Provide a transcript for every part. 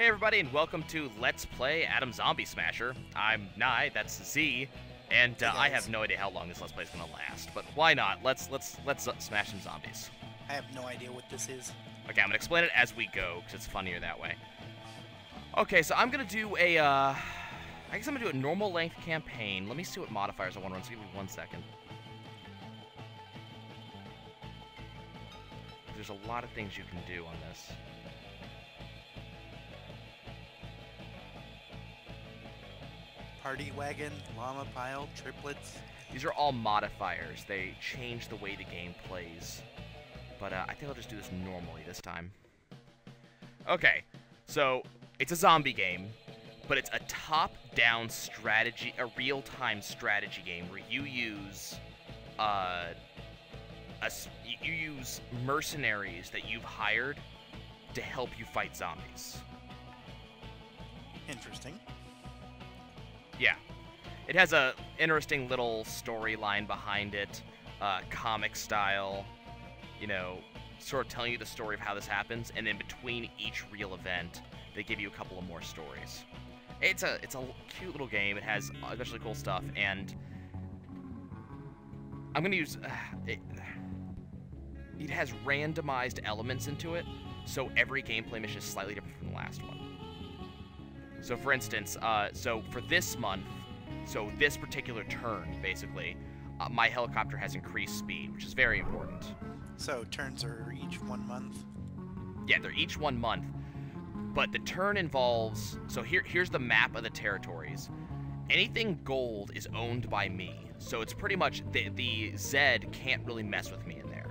Hey everybody, and welcome to Let's Play Adam Zombie Smasher. I'm Nye, that's Z, and I have no idea how long this Let's Play is gonna last, but why not? Let's smash some zombies. I have no idea what this is. Okay, I'm gonna explain it as we go, because it's funnier that way. Okay, so I'm gonna do a, I guess I'm gonna do a normal length campaign. Let me see what modifiers I want to run, so give me 1 second. There's a lot of things you can do on this. Party wagon, llama pile, triplets. These are all modifiers. They change the way the game plays. But I think I'll just do this normally this time. Okay, so it's a zombie game, but it's a top-down strategy, a real-time strategy game where you use mercenaries that you've hired to help you fight zombies. Interesting. Yeah. It has a interesting little storyline behind it, comic style, you know, sort of telling you the story of how this happens, and then between each real event, they give you a couple of more stories. It's a cute little game. It has especially cool stuff, and I'm gonna use it has randomized elements into it, so every gameplay mission is slightly different from the last one. So for instance, so for this month, so this particular turn, basically, my helicopter has increased speed, which is very important. So turns are each 1 month? Yeah, they're each 1 month, but the turn involves, so here's the map of the territories. Anything gold is owned by me, so it's pretty much, the Zed can't really mess with me in there.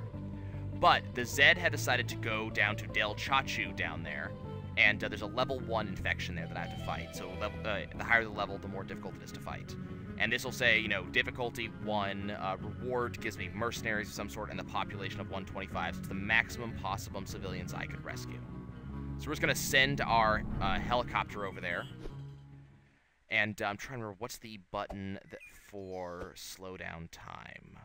But the Zed had decided to go down to Del Chachu down there, and there's a level 1 infection there that I have to fight. So the higher the level, the more difficult it is to fight. And this will say, you know, difficulty 1, reward gives me mercenaries of some sort, and the population of 125. So it's the maximum possible civilians I could rescue. So we're just going to send our helicopter over there. And I'm trying to remember, what's the button for slowdown time?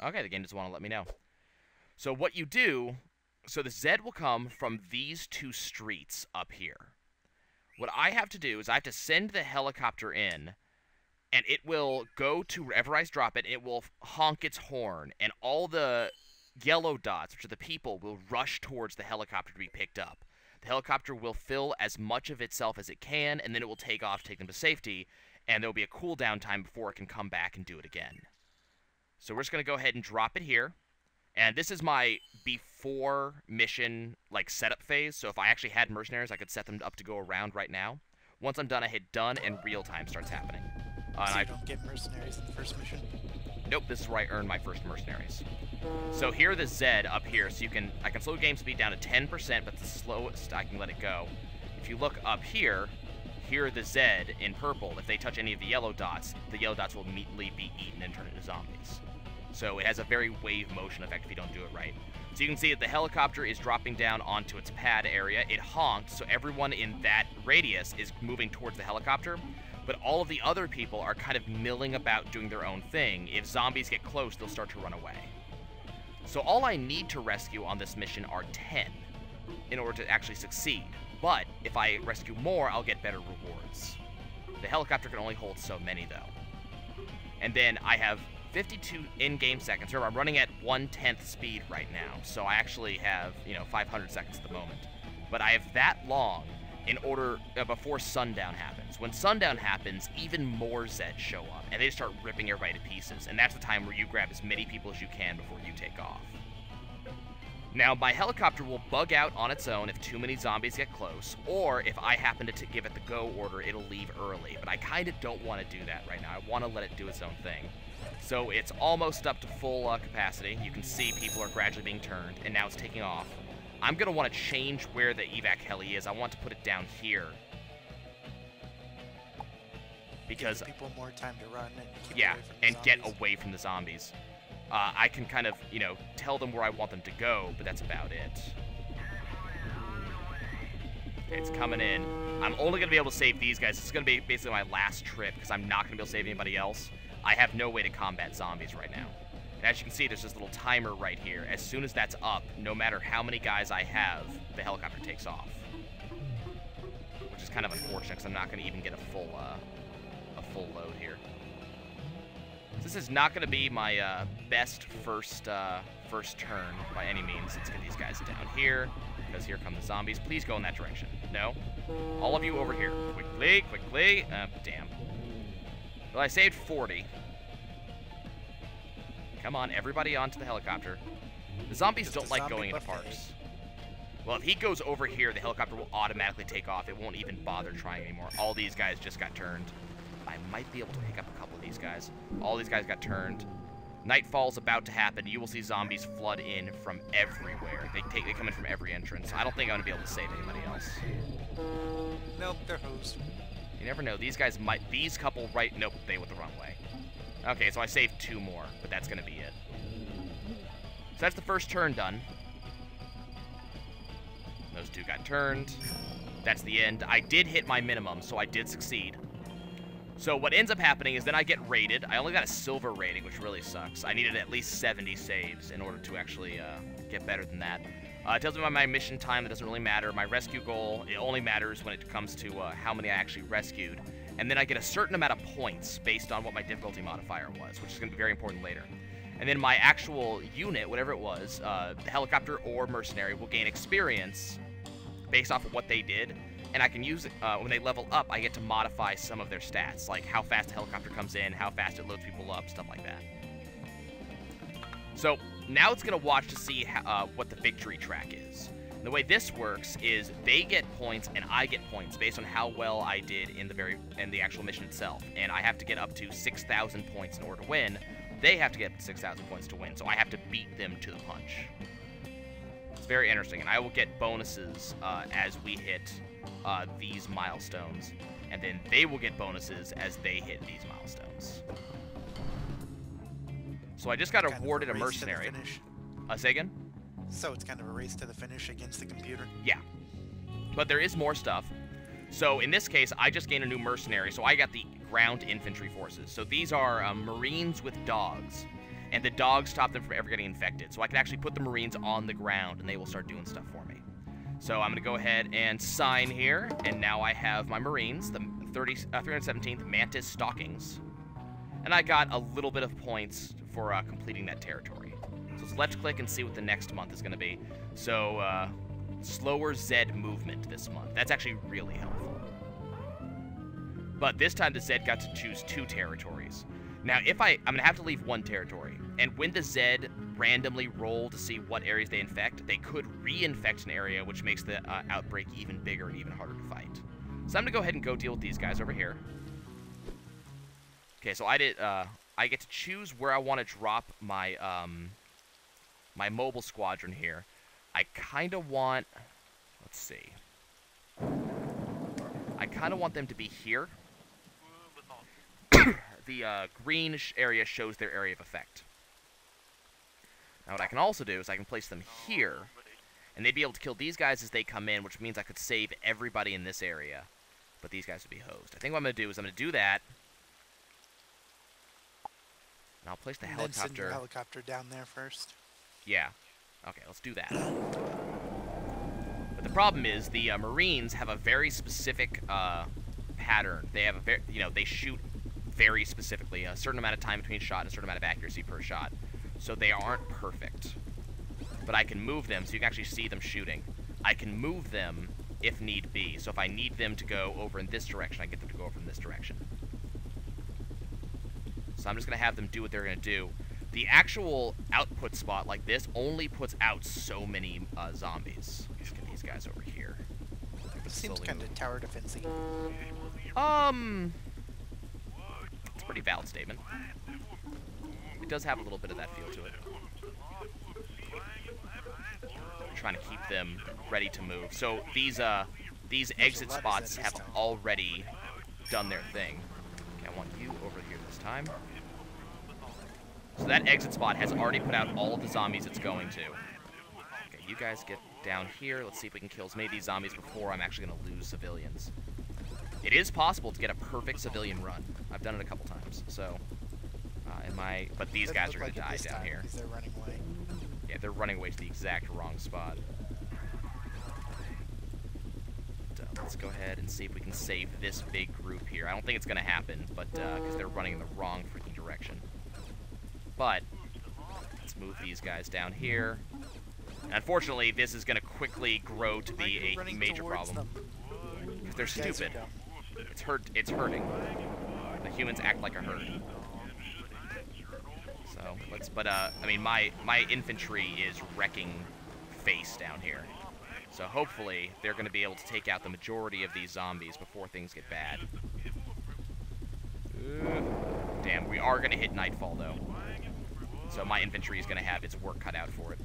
Okay, the game doesn't want to let me know. So what you do... So the Zed will come from these 2 streets up here. What I have to do is I have to send the helicopter in, and it will go to wherever I drop it, and it will honk its horn, and all the yellow dots, which are the people, will rush towards the helicopter to be picked up. The helicopter will fill as much of itself as it can, and then it will take off, take them to safety, and there will be a cooldown time before it can come back and do it again. So we're just going to go ahead and drop it here. And this is my before mission, like, setup phase. So if I actually had mercenaries, I could set them up to go around right now. Once I'm done, I hit done, and real time starts happening. So you don't get mercenaries in the first mission? Nope, this is where I earn my first mercenaries. So here are the Zed up here. So I can slow game speed down to 10%, but the slowest I can let it go. If you look up here, here are the Zed in purple. If they touch any of the yellow dots will immediately be eaten and turn into zombies. So it has a very wave motion effect if you don't do it right. So you can see that the helicopter is dropping down onto its pad area. It honked, so everyone in that radius is moving towards the helicopter, but all of the other people are kind of milling about doing their own thing. If zombies get close, they'll start to run away. So all I need to rescue on this mission are 10 in order to actually succeed. But if I rescue more, I'll get better rewards. The helicopter can only hold so many, though. And then I have 52 in-game seconds. Remember, I'm running at 1/10 speed right now, so I actually have, you know, 500 seconds at the moment. But I have that long in order before sundown happens. When sundown happens, even more Zed show up, and they start ripping everybody to pieces, and that's the time where you grab as many people as you can before you take off. Now, my helicopter will bug out on its own if too many zombies get close, or if I happen to give it the go order, it'll leave early. But I kind of don't want to do that right now. I want to let it do its own thing. So it's almost up to full capacity. You can see people are gradually being turned, and now it's taking off. I'm going to want to change where the evac heli is. I want to put it down here. Because give people more time to run and get away from the zombies. I can kind of, you know, tell them where I want them to go, but that's about it. It's coming in. I'm only going to be able to save these guys. This is going to be basically my last trip, because I'm not going to be able to save anybody else. I have no way to combat zombies right now. And as you can see, there's this little timer right here. As soon as that's up, no matter how many guys I have, the helicopter takes off. which is kind of unfortunate because I'm not going to even get a full load here. This is not going to be my best first turn by any means. Let's get these guys down here, because here come the zombies. Please go in that direction. No. All of you over here. Quickly, quickly. Damn. Well, I saved 40. Come on, everybody onto the helicopter. The zombies don't like going into parks. Well, if he goes over here, the helicopter will automatically take off. It won't even bother trying anymore. All these guys just got turned. I might be able to pick up a couple of these guys. All these guys got turned. Nightfall's about to happen. You will see zombies flood in from everywhere. They come in from every entrance. I don't think I'm going to be able to save anybody else. Nope, they're hosed. You never know. These guys might... These couple right... Nope, they went the wrong way. Okay, so I saved 2 more, but that's going to be it. So that's the first turn done. Those 2 got turned. That's the end. I did hit my minimum, so I did succeed. So what ends up happening is then I get rated. I only got a silver rating, which really sucks. I needed at least 70 saves in order to actually get better than that. It tells me about my mission time. That doesn't really matter. My rescue goal, it only matters when it comes to how many I actually rescued. And then I get a certain amount of points based on what my difficulty modifier was, which is going to be very important later. And then my actual unit, whatever it was, the helicopter or mercenary, will gain experience based off of what they did. And I can use it, when they level up, I get to modify some of their stats, like how fast the helicopter comes in, how fast it loads people up, stuff like that. So now it's going to watch to see what the victory track is. And the way this works is they get points and I get points based on how well I did in the actual mission itself. And I have to get up to 6,000 points in order to win. They have to get 6,000 points to win, so I have to beat them to the punch. It's very interesting, and I will get bonuses as we hit these milestones, and then they will get bonuses as they hit these milestones. So I just got awarded a mercenary. Say again? So it's kind of a race to the finish against the computer? Yeah. But there is more stuff. So in this case, I just gained a new mercenary, so I got the ground infantry forces. So these are Marines with dogs, and the dogs stop them from ever getting infected. So I can actually put the Marines on the ground, and they will start doing stuff for me. So I'm going to go ahead and sign here, and now I have my Marines, the 317th Mantis Stalkings. And I got a little bit of points for completing that territory. So let's click and see what the next month is going to be. So, slower Zed movement this month. That's actually really helpful. But this time the Zed got to choose 2 territories. Now, I'm going to have to leave 1 territory. And when the Zed randomly roll to see what areas they infect, they could reinfect an area, which makes the outbreak even bigger and even harder to fight. So I'm going to go ahead and go deal with these guys over here. Okay, so I get to choose where I want to drop my, my mobile squadron here. I kind of want, let's see. I kind of want them to be here. The green area shows their area of effect. Now what I can also do is I can place them here, and they'd be able to kill these guys as they come in, which means I could save everybody in this area, but these guys would be hosed. I think what I'm going to do is I'm going to do that, and I'll place the helicopter. Then send your helicopter down there first. Yeah. Okay, let's do that. But the problem is the Marines have a very specific pattern. They have a very, they shoot very specifically, a certain amount of time between shot and a certain amount of accuracy per shot. So they aren't perfect. But I can move them so you can actually see them shooting. I can move them if need be. So if I need them to go over in this direction, I get them to go over in this direction. So I'm just going to have them do what they're going to do. The actual output spot like this only puts out so many zombies. Let's get these guys over here. It seems kind of tower defensive. It's a pretty valid statement. It does have a little bit of that feel to it. I'm trying to keep them ready to move. So these exit spots have already done their thing. Okay, I want you over here this time. So that exit spot has already put out all of the zombies it's going to. Okay, you guys get down here. Let's see if we can kill as many of these zombies before I'm actually going to lose civilians. It is possible to get a perfect civilian run. I've done it a couple times, so... but these guys are going to die down here. They're running away. Yeah, they're running away to the exact wrong spot. let's go ahead and see if we can save this big group here. I don't think it's going to happen, but because they're running in the wrong freaking direction. But let's move these guys down here. And unfortunately, this is going to quickly grow to be a major problem. Because they're stupid. It's hurting. The humans act like a herd. So I mean, my infantry is wrecking face down here. So hopefully they're going to be able to take out the majority of these zombies before things get bad. Damn, we are going to hit nightfall though. So my infantry is going to have its work cut out for it.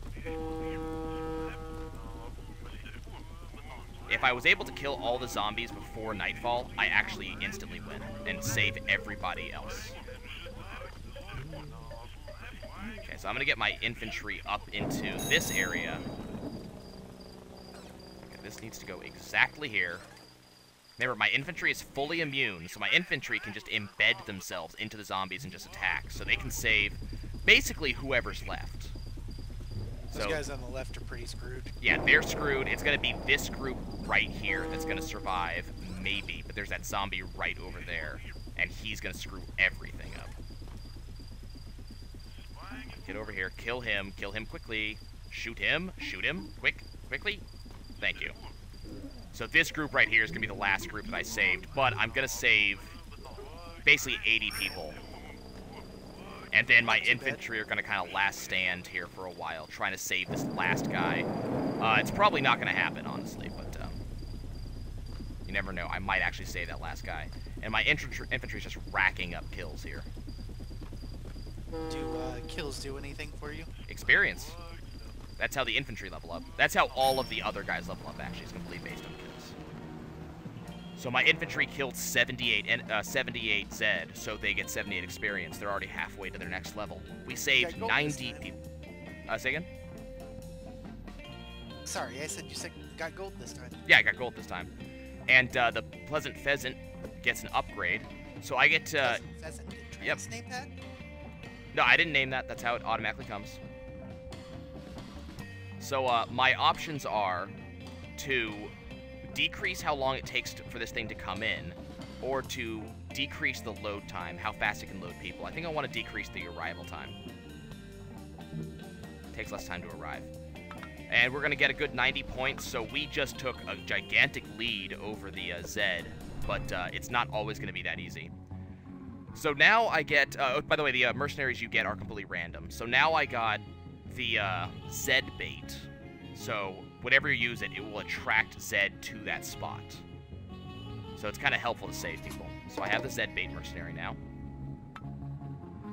If I was able to kill all the zombies before nightfall, I actually instantly win and save everybody else. Okay, so I'm going to get my infantry up into this area. Okay, this needs to go exactly here. Remember, my infantry is fully immune, so my infantry can just embed themselves into the zombies and just attack. So they can save basically whoever's left. Those guys on the left are pretty screwed. Yeah, they're screwed. It's going to be this group right here that's going to survive, maybe. But there's that zombie right over there, and he's going to screw everything up. Get over here, kill him quickly. Shoot him, quickly. Thank you. So this group right here is going to be the last group that I saved, but I'm going to save basically 80 people. And then my infantry are going to kind of last stand here for a while, trying to save this last guy. It's probably not going to happen, honestly, but you never know. I might actually save that last guy. And my infantry is just racking up kills here. Do kills do anything for you? Experience. That's how the infantry level up. That's how all of the other guys level up, actually. It's completely based on kills. So my infantry killed 78 Zed, so they get 78 experience. They're already halfway to their next level. We saved 90 people. Say again? Sorry, I said you got gold this time. Yeah, I got gold this time. And the Pleasant Pheasant gets an upgrade. So I get to... Pheasant? Did Yep. Name that? No, I didn't name that. That's how it automatically comes. So my options are to decrease how long it takes for this thing to come in, or to decrease the load time, how fast it can load people. I think I want to decrease the arrival time. It takes less time to arrive. And we're going to get a good 90 points, so we just took a gigantic lead over the Zed, but it's not always going to be that easy. So now I get, by the way, the mercenaries you get are completely random. So now I got the Zed Bait. So whenever you use it, it will attract Zed to that spot. So it's kind of helpful to save people. So I have the Zed Bait mercenary now.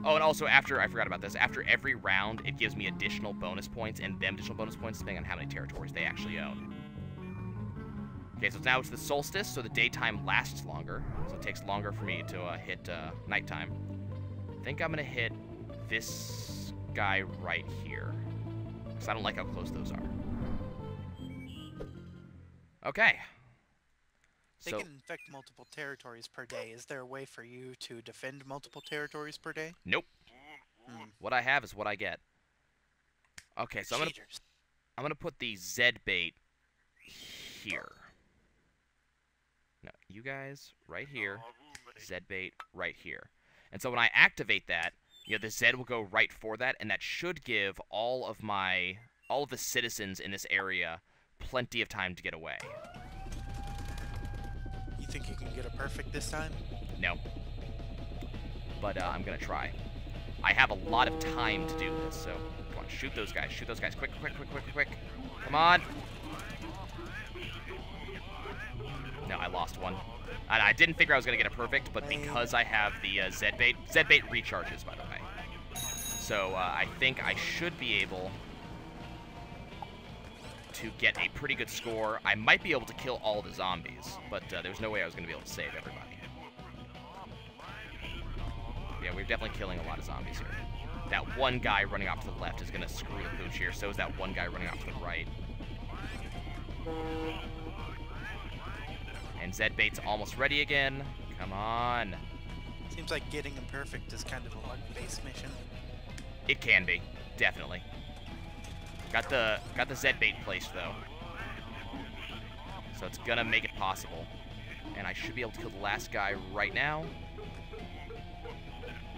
Oh, and also I forgot about this, after every round, it gives me additional bonus points, and them additional bonus points depending on how many territories they actually own. Okay, so now it's the solstice, so the daytime lasts longer. So it takes longer for me to hit nighttime. I think I'm going to hit this guy right here, because I don't like how close those are. Okay. They can infect multiple territories per day. Is there a way for you to defend multiple territories per day? Nope. What I have is what I get. Okay, so I'm gonna put the Zed Bait here. No, you guys right here. Zed Bait right here. And so when I activate that, you know, the Zed will go right for that, and that should give all of the citizens in this area plenty of time to get away. You think you can get a perfect this time? No. But I'm gonna try. I have a lot of time to do this, so come on, shoot those guys. Shoot those guys. Quick. Come on. No, I lost one. And I didn't figure I was gonna get a perfect, but because I have the Zed Bait recharges, by the way. So I think I should be able to get a pretty good score. I might be able to kill all the zombies, but there's no way I was going to be able to save everybody. Yeah, we're definitely killing a lot of zombies here. That one guy running off to the left is going to screw the pooch here, so is that one guy running off to the right. And Zed Bait's almost ready again. Come on. Seems like getting him perfect is kind of a luck-based mission. It can be, definitely. Got the Zed Bait placed though. So it's gonna make it possible. And I should be able to kill the last guy right now.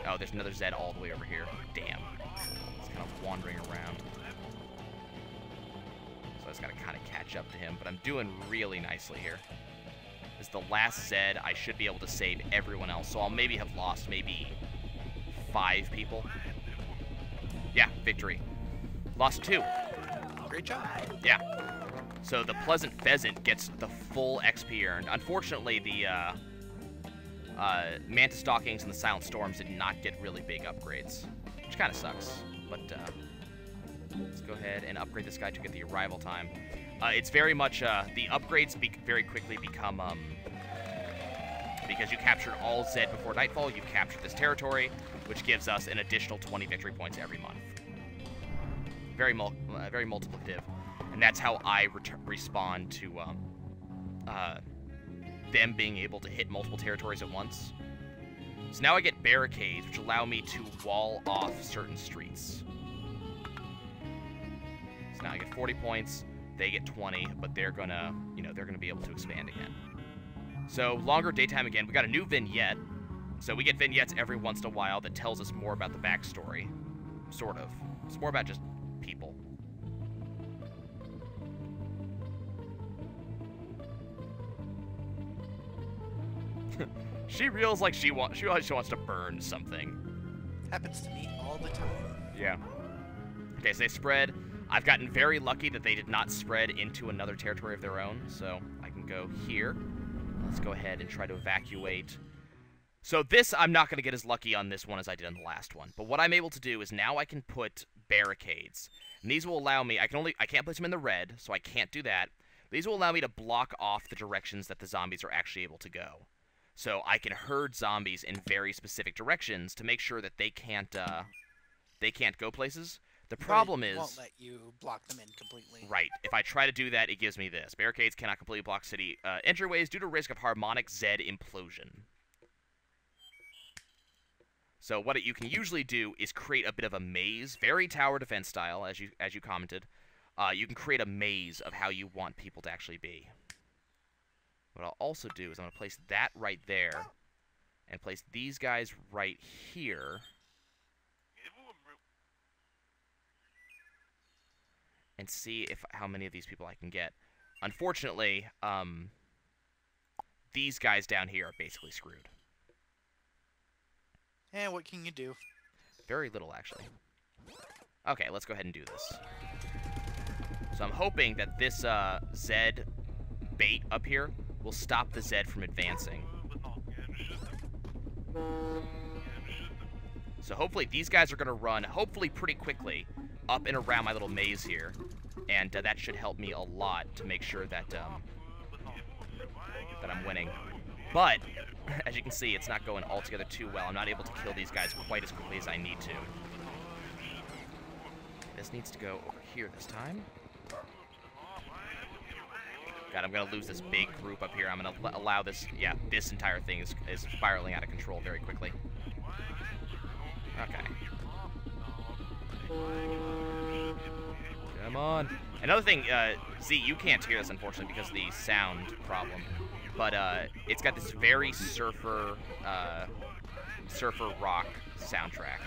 Oh, there's another Zed all the way over here. Damn. It's kind of wandering around. So I just gotta kind of catch up to him. But I'm doing really nicely here. This is the last Zed. I should be able to save everyone else. So I'll maybe have lost maybe 5 people. Yeah, victory. Lost 2. Great job. Yeah. So the Pleasant Pheasant gets the full XP earned. Unfortunately, the Mantis Stalkings and the Silent Storms did not get really big upgrades, which kind of sucks. But let's go ahead and upgrade this guy to get the arrival time. It's very much, the upgrades very quickly become, because you captured all Zed before nightfall, you've captured this territory, which gives us an additional 20 victory points every month. Very multiplicative. And that's how I respond to them being able to hit multiple territories at once. So now I get barricades, which allow me to wall off certain streets. So now I get 40 points, they get 20, but they're gonna, they're gonna be able to expand again. So longer daytime again. We got a new vignette. So we get vignettes every once in a while that tells us more about the backstory. Sort of. It's more about just people. She reels like she just wants to burn something. Happens to me all the time. Yeah. Okay, so they spread. I've gotten very lucky that they did not spread into another territory of their own, so I can go here. Let's go ahead and try to evacuate. So this, I'm not going to get as lucky on this one as I did on the last one. But what I'm able to do is now I can put barricades. And these will allow me, I can't place them in the red, so I can't do that. These will allow me to block off the directions that the zombies are actually able to go. So I can herd zombies in very specific directions to make sure that they can't go places. The problem is... it won't let you block them in completely. Right. If I try to do that, it gives me this. Barricades cannot completely block city entryways due to risk of harmonic Zed implosion. So what you can usually do is create a bit of a maze, very tower defense style, as you commented. You can create a maze of how you want people to actually be. What I'll also do is I'm going to place that right there, and place these guys right here. And see how many of these people I can get. Unfortunately, these guys down here are basically screwed. And what can you do? Very little, actually. Okay, let's go ahead and do this. So I'm hoping that this Zed Bait up here will stop the Zed from advancing. So hopefully these guys are going to run, hopefully pretty quickly, up and around my little maze here. And that should help me a lot to make sure that, that I'm winning. But, as you can see, it's not going altogether too well. I'm not able to kill these guys quite as quickly as I need to. This needs to go over here this time. God, I'm going to lose this big group up here. I'm going to allow this, yeah, this entire thing is spiraling out of control very quickly. Okay. Come on. Another thing, Z, you can't hear this, unfortunately, because of the sound problem. But, it's got this very surfer rock soundtrack.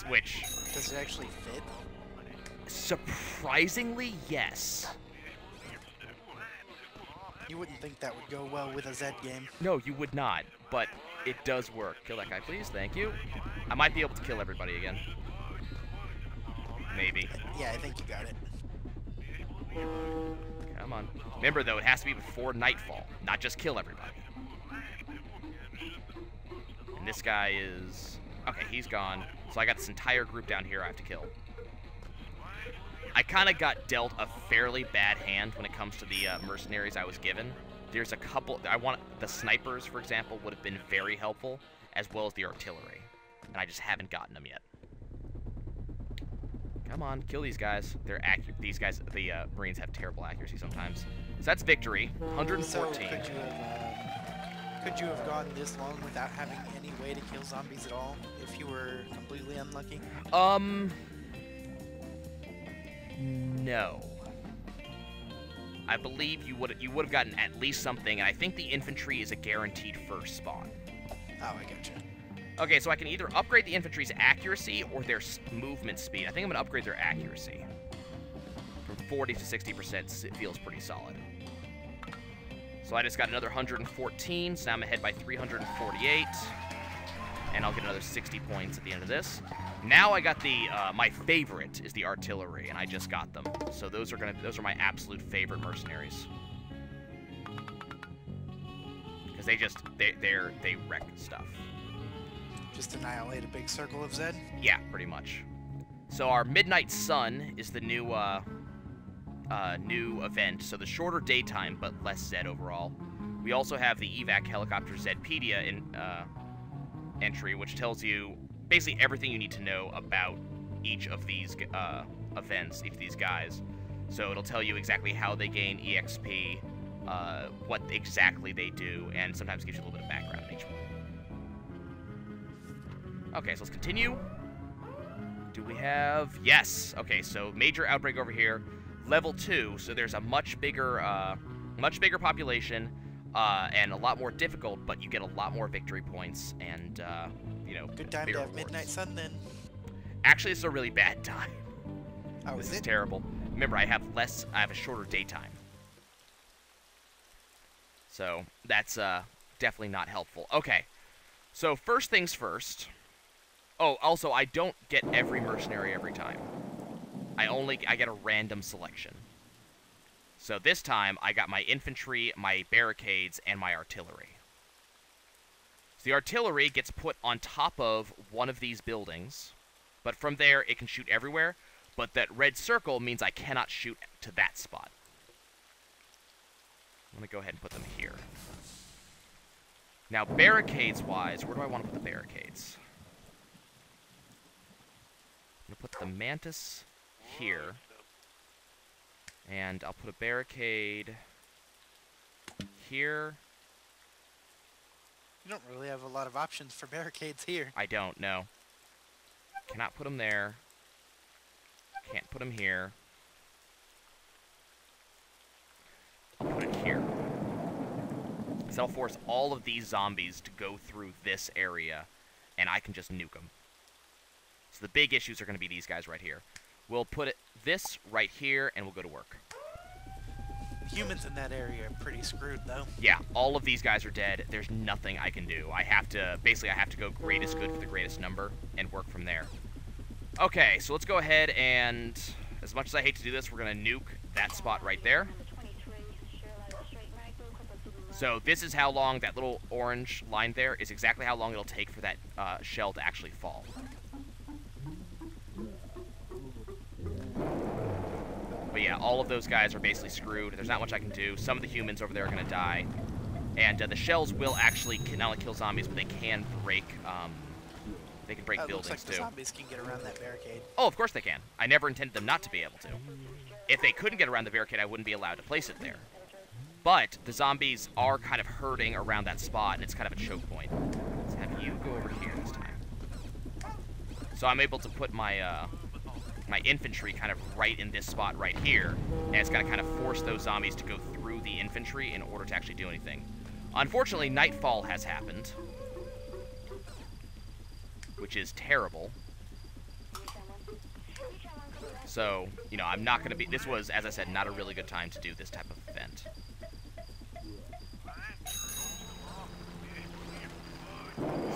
Which... Does it actually fit? Surprisingly, yes. You wouldn't think that would go well with a Zed game. No, you would not, but it does work. Kill that guy, please. Thank you. I might be able to kill everybody again. Maybe. Yeah, I think you got it. Come on. Remember, though, it has to be before nightfall, not just kill everybody. And this guy is... Okay, he's gone. So I got this entire group down here I have to kill. I kind of got dealt a fairly bad hand when it comes to the mercenaries I was given. There's a couple... The snipers, for example, would have been very helpful, as well as the artillery. And I just haven't gotten them yet. Come on, kill these guys. They're accurate. These guys, the Marines have terrible accuracy sometimes. So that's victory. 114. So could you have gone this long without having any way to kill zombies at all if you were completely unlucky? No. I believe you would have gotten at least something, and I think the infantry is a guaranteed first spot. Oh, I gotcha. Okay, so I can either upgrade the infantry's accuracy or their movement speed. I think I'm going to upgrade their accuracy. From 40 to 60%, it feels pretty solid. So I just got another 114, so now I'm ahead by 348. And I'll get another 60 points at the end of this. Now I got the, my favorite is the artillery, and I just got them. So those are my absolute favorite mercenaries. Because they wreck stuff. Just annihilate a big circle of Zed? Yeah, pretty much. So our Midnight Sun is the new event. So the shorter daytime, but less Zed overall. We also have the evac helicopter Zedpedia in entry, which tells you basically everything you need to know about each of these events, each of these guys. So it'll tell you exactly how they gain EXP, what exactly they do, and sometimes gives you a little bit of background on each one. Okay, so let's continue. Do we have... Yes! Okay, so major outbreak over here. Level 2, so there's a much bigger population, and a lot more difficult, but you get a lot more victory points, and, you know, good time to have rewards. Midnight Sun, then. Actually, this is a really bad time. Oh, This is terrible. Remember, I have a shorter daytime. So, that's, definitely not helpful. Okay, so first things first... Oh, also, I don't get every mercenary every time. I get a random selection. So this time, I got my infantry, my barricades, and my artillery. So the artillery gets put on top of one of these buildings, but from there, it can shoot everywhere, but that red circle means I cannot shoot to that spot. I'm going to go ahead and put them here. Now, barricades-wise, where do I want to put the barricades? I'm going to put the Mantis here. And I'll put a barricade here. You don't really have a lot of options for barricades here. I don't, no. Cannot put them there. Can't put them here. I'll put it here. Because I'll force all of these zombies to go through this area, and I can just nuke them. So the big issues are going to be these guys right here. We'll put this right here, and we'll go to work. Humans in that area are pretty screwed, though. Yeah, all of these guys are dead. There's nothing I can do. I have to go greatest good for the greatest number and work from there. Okay, so let's go ahead and, as much as I hate to do this, we're going to nuke that spot right there. So this is how long that little orange line there is exactly how long it'll take for that shell to actually fall. But yeah, all of those guys are basically screwed. There's not much I can do. Some of the humans over there are going to die. And the shells will actually not only kill zombies, but they can break buildings looks like too. The zombies can get around that barricade. Oh, of course they can. I never intended them not to be able to. If they couldn't get around the barricade, I wouldn't be allowed to place it there. But the zombies are kind of herding around that spot, and it's kind of a choke point. Let's have you go over here this time. So I'm able to put my my infantry kind of right in this spot right here, and it's going to kind of force those zombies to go through the infantry in order to actually do anything. Unfortunately, nightfall has happened, which is terrible. So, you know, I'm not going to be... This was, as I said, not a really good time to do this type of event.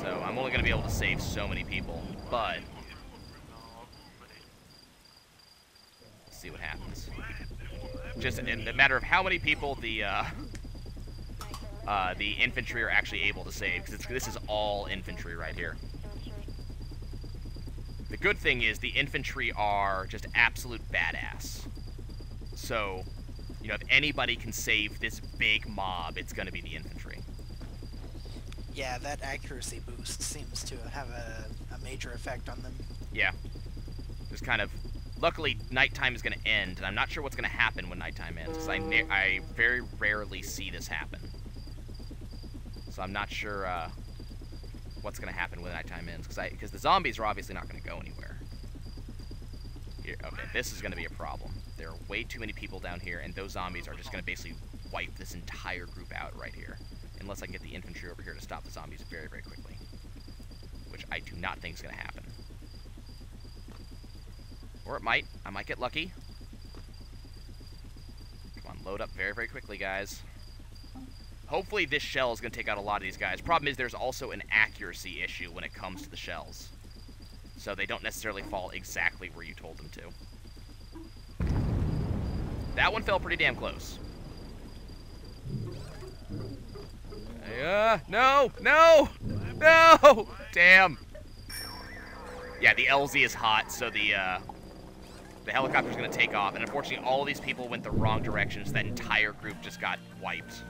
So, I'm only going to be able to save so many people, but... Let's see what happens. Just in the matter of how many people the infantry are actually able to save, because this is all infantry right here. The good thing is the infantry are just absolute badass. So, you know, if anybody can save this big mob, it's going to be the infantry. Yeah, that accuracy boost seems to have a major effect on them. Yeah. Just kind of... Luckily, nighttime is going to end, and I'm not sure what's going to happen when nighttime ends, because I very rarely see this happen. So I'm not sure what's going to happen when nighttime ends, because the zombies are obviously not going to go anywhere. Here, okay, this is going to be a problem. There are way too many people down here, and those zombies are just going to basically wipe this entire group out right here. Unless I can get the infantry over here to stop the zombies very, very quickly. Which I do not think is going to happen. Or it might. I might get lucky. Come on, load up very, very quickly, guys. Hopefully this shell is going to take out a lot of these guys. Problem is there's also an accuracy issue when it comes to the shells. So they don't necessarily fall exactly where you told them to. That one fell pretty damn close. No! No! No! Damn. Yeah, the LZ is hot, so the helicopter's going to take off. And unfortunately, all these people went the wrong direction, so that entire group just got wiped.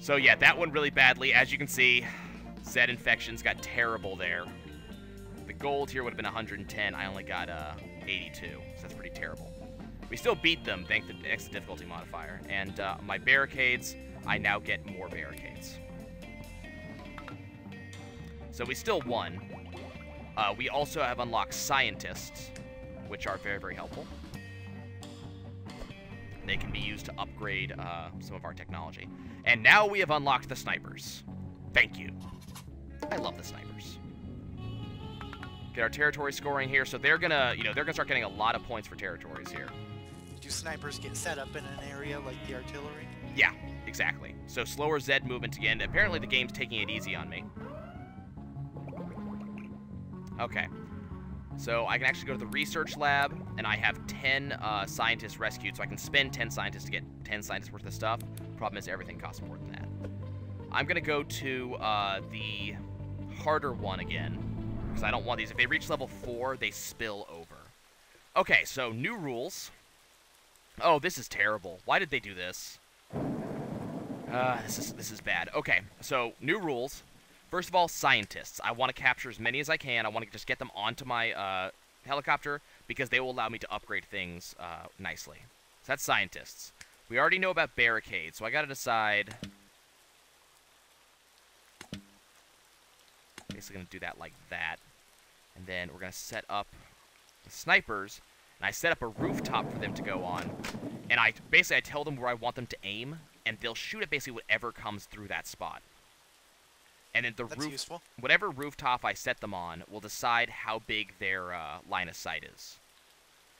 So yeah, that went really badly. As you can see, Zed infections got terrible there. The gold here would have been 110. I only got 82, so that's pretty terrible. We still beat them, thanks to the extra difficulty modifier. And my barricades, I now get more barricades. So we still won. We also have unlocked scientists, which are very, very helpful. They can be used to upgrade some of our technology. And now we have unlocked the snipers. Thank you. I love the snipers. Get our territory scoring here, so they're gonna, they're gonna start getting a lot of points for territories here. Do snipers get set up in an area like the artillery? Yeah, exactly. So slower Zed movement again. Apparently the game's taking it easy on me. Okay. So I can actually go to the research lab, and I have 10 scientists rescued, so I can spend 10 scientists to get 10 scientists worth of stuff. Problem is everything costs more than that. I'm going to go to the harder one again, because I don't want these. If they reach level 4, they spill over. Okay, so new rules. Oh, this is terrible. Why did they do this? This is bad. Okay, so new rules. First of all, scientists. I want to capture as many as I can. I want to just get them onto my helicopter because they will allow me to upgrade things nicely. So that's scientists. We already know about barricades, so I got to decide. Basically going to do that like that. And then we're going to set up the snipers. And I set up a rooftop for them to go on. And I tell them where I want them to aim, and they'll shoot at basically whatever comes through that spot. And then whatever rooftop I set them on will decide how big their line of sight is.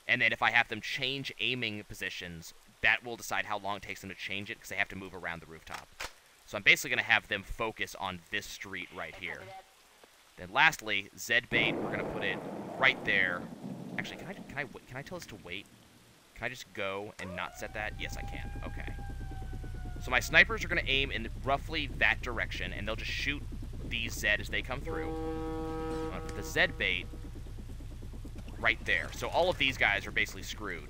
And then if I have them change aiming positions, that will decide how long it takes them to change it, because they have to move around the rooftop. So I'm basically going to have them focus on this street right here. Then lastly, Zed Bait, we're going to put it right there. Actually, can I tell this to wait? Can I just go and not set that? Yes, I can. Okay. So my snipers are going to aim in roughly that direction, and they'll just shoot these Zed as they come through. I'm going to put the Zed Bait right there. So all of these guys are basically screwed.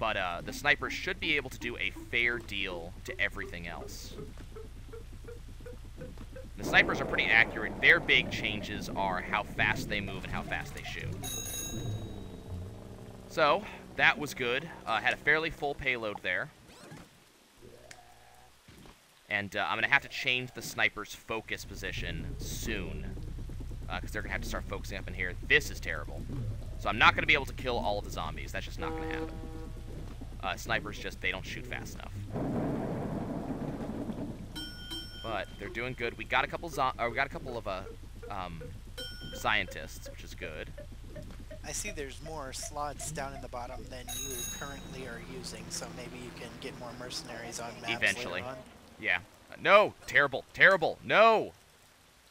But the snipers should be able to do a fair deal to everything else. The snipers are pretty accurate. Their big changes are how fast they move and how fast they shoot. So, that was good. Had a fairly full payload there. And I'm going to have to change the sniper's focus position soon. Because they're going to have to start focusing up in here. This is terrible. So I'm not going to be able to kill all of the zombies. That's just not going to happen. Snipers just, they don't shoot fast enough. But they're doing good. We got a couple of scientists, which is good. I see there's more slots down in the bottom than you currently are using, so maybe you can get more mercenaries on maps eventually. later on. Yeah. No! Terrible! Terrible! No!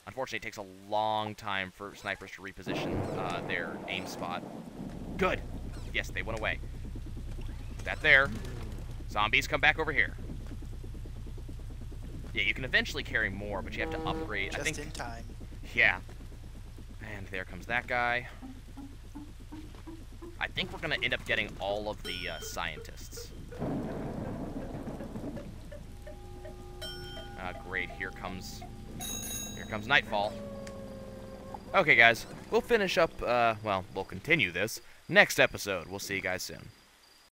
Unfortunately, it takes a long time for snipers to reposition their aim spot. Good! Yes, they went away. That there. Zombies, come back over here. Yeah, you can eventually carry more, but you have to upgrade. Just I think, in time. Yeah. And there comes that guy. I think we're going to end up getting all of the scientists. Great, here comes Nightfall. Okay, guys, we'll finish up, well, we'll continue this next episode. We'll see you guys soon.